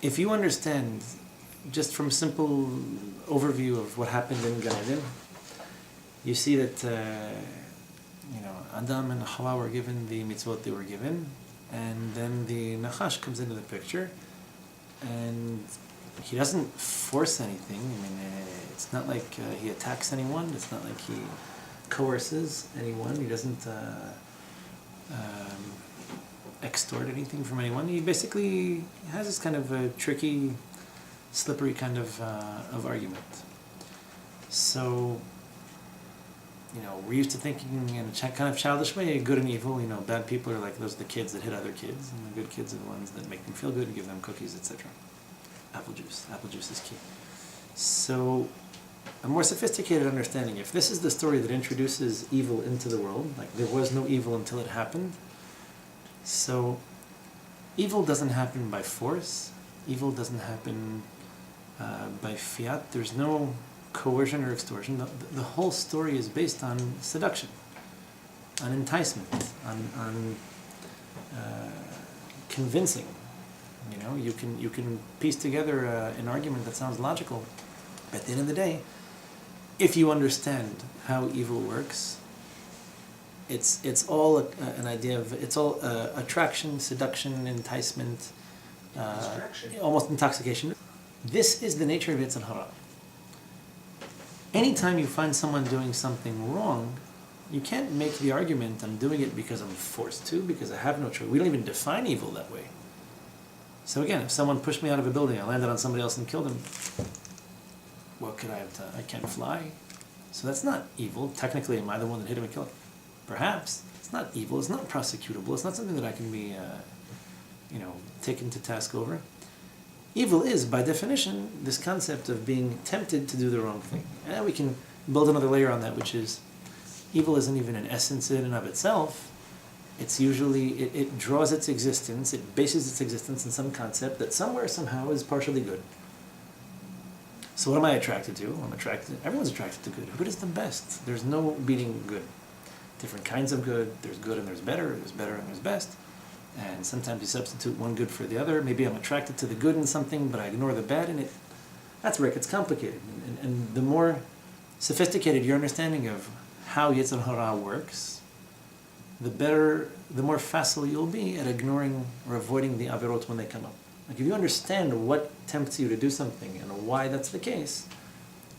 if you understand, just from simple overview of what happened in Gan Eden, you see that Adam and HaRa were given the mitzvot they were given, and then the Nachash comes into the picture, and he doesn't force anything. I mean, it's not like he attacks anyone. It's not like he coerces anyone. He doesn't extort anything from anyone. He basically has this kind of a tricky, slippery kind of argument. So, we're used to thinking in a kind of childish way, good and evil. Bad people are like those are the kids that hit other kids, and the good kids are the ones that make them feel good and give them cookies, etc. Apple juice is key. So, a more sophisticated understanding, if this is the story that introduces evil into the world, like there was no evil until it happened, so evil doesn't happen by force, evil doesn't happen by fiat, there's no coercion or extortion. The whole story is based on seduction, on enticement, on convincing. You can piece together an argument that sounds logical, but at the end of the day, if you understand how evil works, it's all an idea of attraction, seduction, enticement, almost intoxication. This is the nature of Yetzer HaRa. Anytime you find someone doing something wrong, you can't make the argument, I'm doing it because I'm forced to, because I have no choice. We don't even define evil that way. So again, if someone pushed me out of a building, I landed on somebody else and killed him, what could I have done? I can't fly. So that's not evil. Technically, am I the one that hit him and killed him? Perhaps. It's not evil. It's not prosecutable. It's not something that I can be, taken to task over. Evil is, by definition, this concept of being tempted to do the wrong thing. And we can build another layer on that, which is, evil isn't even an essence in and of itself. It's usually, it draws its existence, it bases its existence in some concept that somewhere, somehow, is partially good. So what am I attracted to? Everyone's attracted to good. Good is the best. There's no beating good. Different kinds of good. There's good and there's better and there's best. And sometimes you substitute one good for the other. Maybe I'm attracted to the good in something, but I ignore the bad in it. That's where it gets complicated. And the more sophisticated your understanding of how Yetzer HaRa works, the more facile you'll be at ignoring or avoiding the avirot when they come up. Like if you understand what tempts you to do something and why that's the case,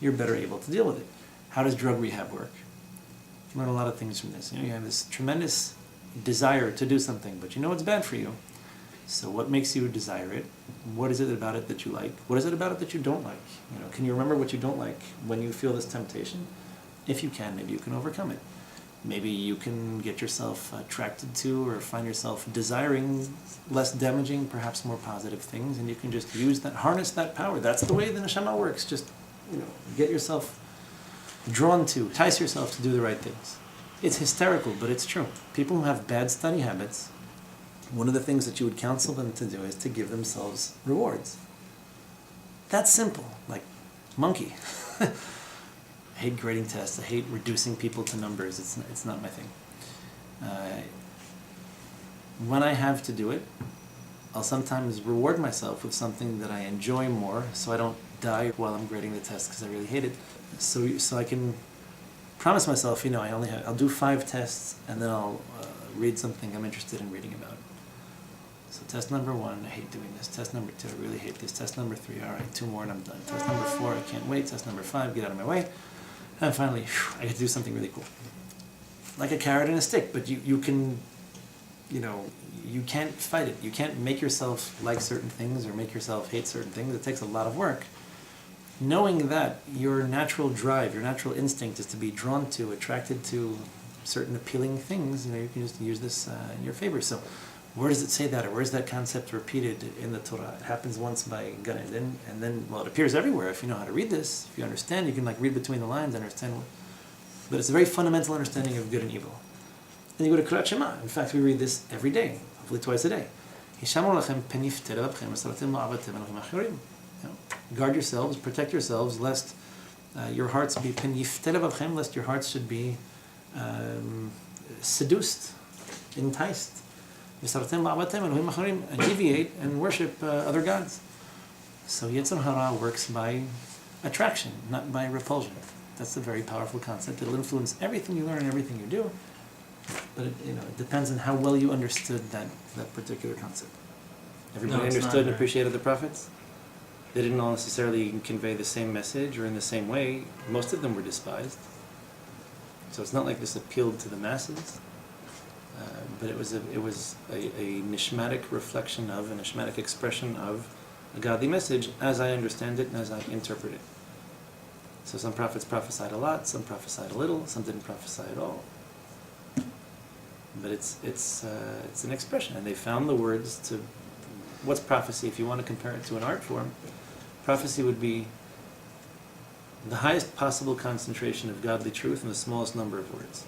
you're better able to deal with it. How does drug rehab work? You learn a lot of things from this. You have this tremendous desire to do something, but you know it's bad for you. So what makes you desire it? What is it about it that you like? What is it about it that you don't like? Can you remember what you don't like when you feel this temptation? If you can, maybe you can overcome it. Maybe you can get yourself attracted to or find yourself desiring less damaging, perhaps more positive things, and you can just harness that power. That's the way the neshama works. Just, get yourself drawn to, entice yourself to do the right things. It's hysterical, but it's true. People who have bad study habits, one of the things that you would counsel them to do is to give themselves rewards. That's simple, like monkey. I hate grading tests. I hate reducing people to numbers. It's not my thing. When I have to do it, I'll sometimes reward myself with something that I enjoy more, so I don't die while I'm grading the test because I really hate it. So I can promise myself, I'll do 5 tests and then I'll read something I'm interested in reading about. So test number 1, I hate doing this. Test number 2, I really hate this. Test number 3, all right, 2 more and I'm done. Test number 4, I can't wait. Test number 5, get out of my way. And finally, I get to do something really cool. Like a carrot and a stick, but you can, you can't fight it. You can't make yourself like certain things or make yourself hate certain things. It takes a lot of work. Knowing that your natural drive, your natural instinct is to be drawn to, attracted to certain appealing things, you can just use this in your favor. So where does it say that, or where is that concept repeated in the Torah? It happens once by Gan Eden, and then, it appears everywhere. If you know how to read this, if you understand, you can read between the lines, understand. But it's a very fundamental understanding of good and evil. Then you go to Kriyat Shema. In fact, we read this every day, hopefully twice a day. Guard yourselves, protect yourselves, lest your hearts be lest your hearts should be seduced, enticed, and deviate and worship other gods. So Yetzer HaRa works by attraction, not by repulsion. That's a very powerful concept. It'll influence everything you learn and everything you do, but it depends on how well you understood that particular concept. Everybody understood and appreciated the prophets? They didn't all necessarily convey the same message or in the same way. Most of them were despised. So it's not like this appealed to the masses, but it was a nishmatic reflection of, a nishmatic expression of a godly message as I understand it and as I interpret it. So some prophets prophesied a lot, some prophesied a little, some didn't prophesy at all. But it's an expression, and they found the words to. What's prophecy? If you want to compare it to an art form, prophecy would be the highest possible concentration of godly truth in the smallest number of words.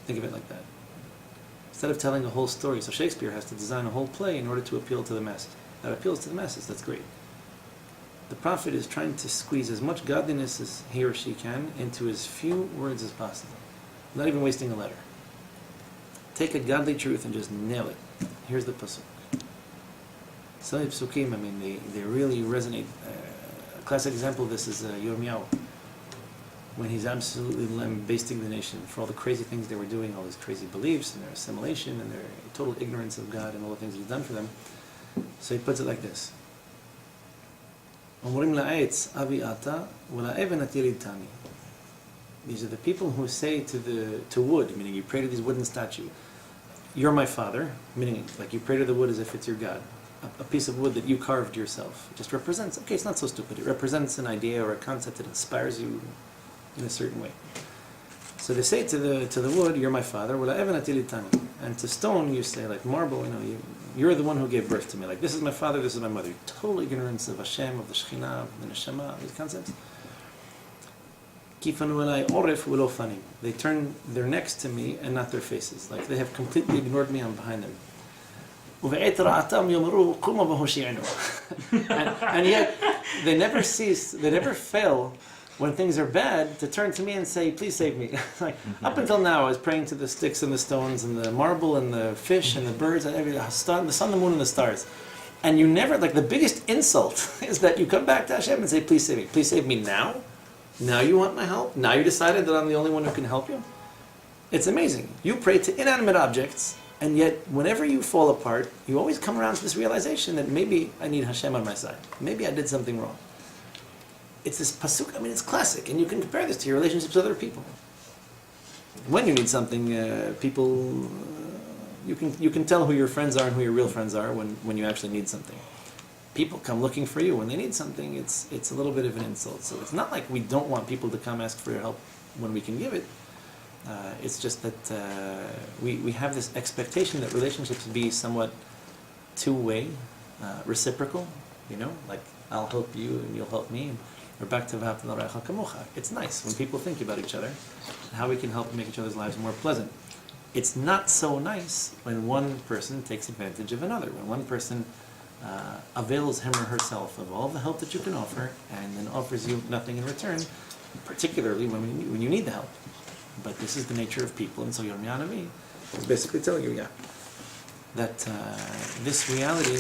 Think of it like that. Instead of telling a whole story, so Shakespeare has to design a whole play in order to appeal to the masses. That appeals to the masses, that's great. The prophet is trying to squeeze as much godliness as he or she can into as few words as possible, not even wasting a letter. Take a godly truth and just nail it. Here's the pasuk. Some of the psukim, they really resonate. A classic example of this is Yirmiyahu, when he's absolutely lambasting the nation for all the crazy things they were doing, all these crazy beliefs and their assimilation and their total ignorance of God and all the things he's done for them. So he puts it like this. These are the people who say to wood, meaning you pray to these wooden statue, you're my father, meaning like you pray to the wood as if it's your God. A piece of wood that you carved yourself. It just represents, okay, it's not so stupid, it represents an idea or a concept that inspires you in a certain way. So they say to the wood, you're my father, and to stone you say, like marble, you're the one who gave birth to me, like this is my father, this is my mother. Total ignorance of Hashem, of the Shekhinah, of the Neshama, these concepts. They turn their necks to me and not their faces, like they have completely ignored me, I'm behind them. and yet they never cease, they never fail when things are bad to turn to me and say, please save me. Like, up until now I was praying to the sticks and the stones and the marble and the fish and the birds and everything, the sun, the moon and the stars. And you never, like the biggest insult is that you come back to Hashem and say, please save me. Please save me now? Now you want my help? Now you decided that I'm the only one who can help you? It's amazing. You pray to inanimate objects, and yet whenever you fall apart, you always come around to this realization that maybe I need Hashem on my side. Maybe I did something wrong. It's this pasuk, it's classic, and you can compare this to your relationships with other people. When you need something, you can tell who your friends are and who your real friends are when you actually need something. People come looking for you when they need something. It's a little bit of an insult. So it's not like we don't want people to come ask for your help when we can give it. It's just that we have this expectation that relationships be somewhat two-way, reciprocal. Like I'll help you and you'll help me. We're back to V'ahavta l'reacha kamocha. It's nice when people think about each other and how we can help make each other's lives more pleasant. It's not so nice when one person takes advantage of another, when one person avails him or herself of all the help that you can offer and then offers you nothing in return, particularly when you need the help. But this is the nature of people, and so Yirmiyahu Navi is basically telling you, that this reality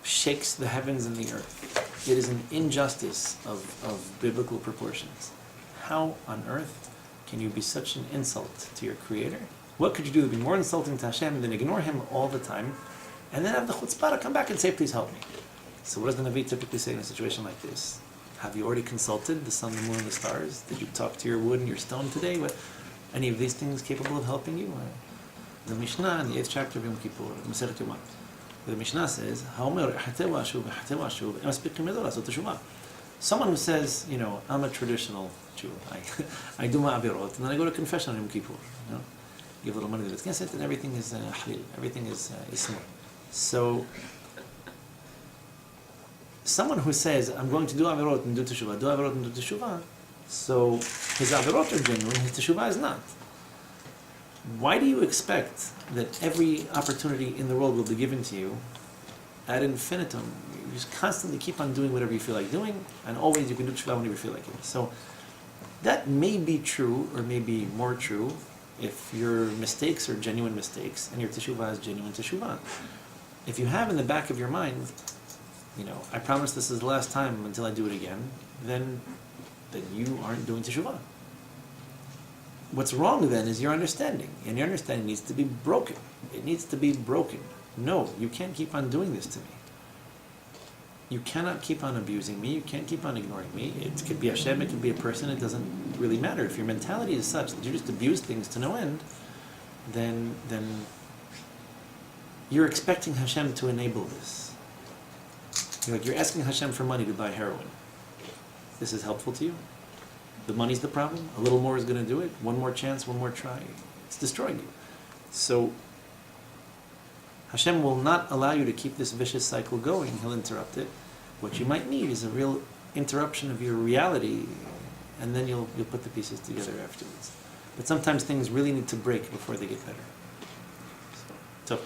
shakes the heavens and the earth. It is an injustice of biblical proportions. How on earth can you be such an insult to your Creator? What could you do to be more insulting to Hashem than ignore Him all the time, and then have the chutzpah to come back and say, please help me? So what does the Navi typically say in a situation like this? Have you already consulted the sun, the moon, and the stars? Did you talk to your wood and your stone today? What, any of these things capable of helping you? The Mishnah in the 8th chapter of Yom Kippur, Masechet Yoma, the Mishnah says, someone who says, I'm a traditional Jew, I do my avirot, and then I go to confession on Yom Kippur, give a little money to the Knesset, and everything is halil, everything is small. So, someone who says, I'm going to do avirot and do teshuvah, so his avirot are genuine, his teshuvah is not. Why do you expect that every opportunity in the world will be given to you ad infinitum? You just constantly keep on doing whatever you feel like doing, and always you can do teshuvah whenever you feel like it. So that may be true, or may be more true, if your mistakes are genuine mistakes, and your teshuvah is genuine teshuvah. if you have in the back of your mind, I promise this is the last time until I do it again, then you aren't doing teshuvah. What's wrong then is your understanding, and your understanding needs to be broken. It needs to be broken. No, you can't keep on doing this to me. You cannot keep on abusing me. You can't keep on ignoring me. It could be Hashem, it could be a person. It doesn't really matter. If your mentality is such that you just abuse things to no end, then you're expecting Hashem to enable this. You're asking Hashem for money to buy heroin. This is helpful to you? The money's the problem? A little more is going to do it? One more chance, one more try? It's destroying you. So Hashem will not allow you to keep this vicious cycle going. He'll interrupt it. What you might need is a real interruption of your reality, and then you'll put the pieces together afterwards. But sometimes things really need to break before they get better. So